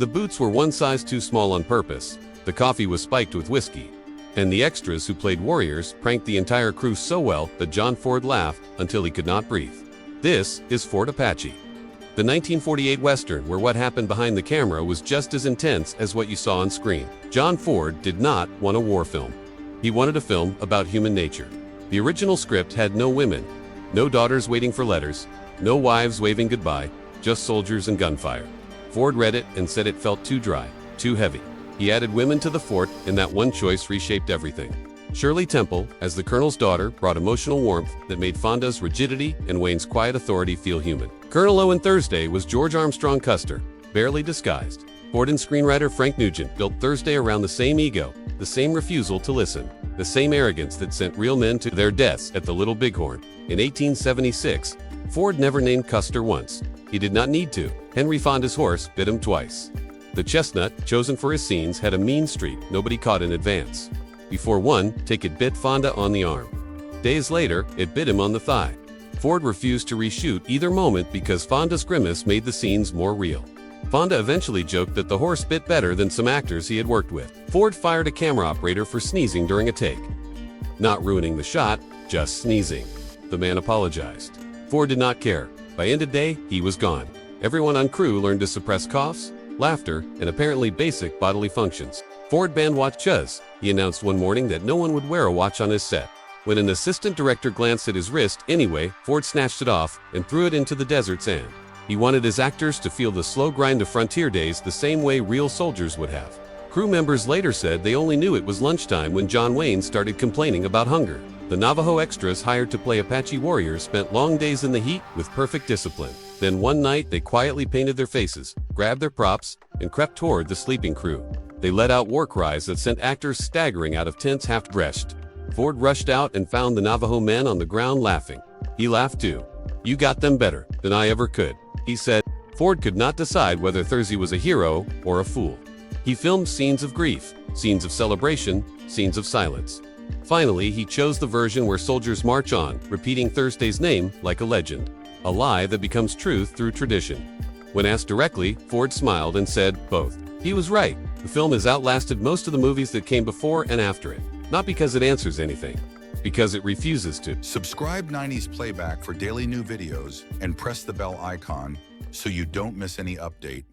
The boots were one size too small on purpose, the coffee was spiked with whiskey, and the extras who played warriors pranked the entire crew so well that John Ford laughed until he could not breathe. This is Fort Apache, the 1948 Western where what happened behind the camera was just as intense as what you saw on screen. John Ford did not want a war film. He wanted a film about human nature. The original script had no women, no daughters waiting for letters, no wives waving goodbye, just soldiers and gunfire. Ford read it and said it felt too dry, too heavy. He added women to the fort, and that one choice reshaped everything. Shirley Temple, as the colonel's daughter, brought emotional warmth that made Fonda's rigidity and Wayne's quiet authority feel human. Colonel Owen Thursday was George Armstrong Custer, barely disguised. Ford and screenwriter Frank Nugent built Thursday around the same ego, the same refusal to listen, the same arrogance that sent real men to their deaths at the Little Bighorn. In 1876, Ford never named Custer once. He did not need to. Henry Fonda's horse bit him twice. The chestnut, chosen for his scenes, had a mean streak nobody caught in advance. Before one take it bit Fonda on the arm. Days later, it bit him on the thigh. Ford refused to reshoot either moment because Fonda's grimace made the scenes more real. Fonda eventually joked that the horse bit better than some actors he had worked with. Ford fired a camera operator for sneezing during a take. Not ruining the shot, just sneezing. The man apologized. Ford did not care. By end of day, he was gone. Everyone on crew learned to suppress coughs, laughter, and apparently basic bodily functions. Ford banned watches. He announced one morning that no one would wear a watch on his set. When an assistant director glanced at his wrist anyway, Ford snatched it off and threw it into the desert sand. He wanted his actors to feel the slow grind of frontier days the same way real soldiers would have. Crew members later said they only knew it was lunchtime when John Wayne started complaining about hunger. The Navajo extras hired to play Apache warriors spent long days in the heat with perfect discipline. Then one night they quietly painted their faces, grabbed their props, and crept toward the sleeping crew. They let out war cries that sent actors staggering out of tents half-dressed. Ford rushed out and found the Navajo men on the ground laughing. He laughed too. "You got them better than I ever could," he said. Ford could not decide whether Thursday was a hero or a fool. He filmed scenes of grief, scenes of celebration, scenes of silence. Finally, he chose the version where soldiers march on, repeating Thursday's name like a legend, a lie that becomes truth through tradition. When asked directly, Ford smiled and said, both. He was right. The film has outlasted most of the movies that came before and after it. Not because it answers anything, because it refuses to. Subscribe 90s Playback for daily new videos and press the bell icon so you don't miss any update.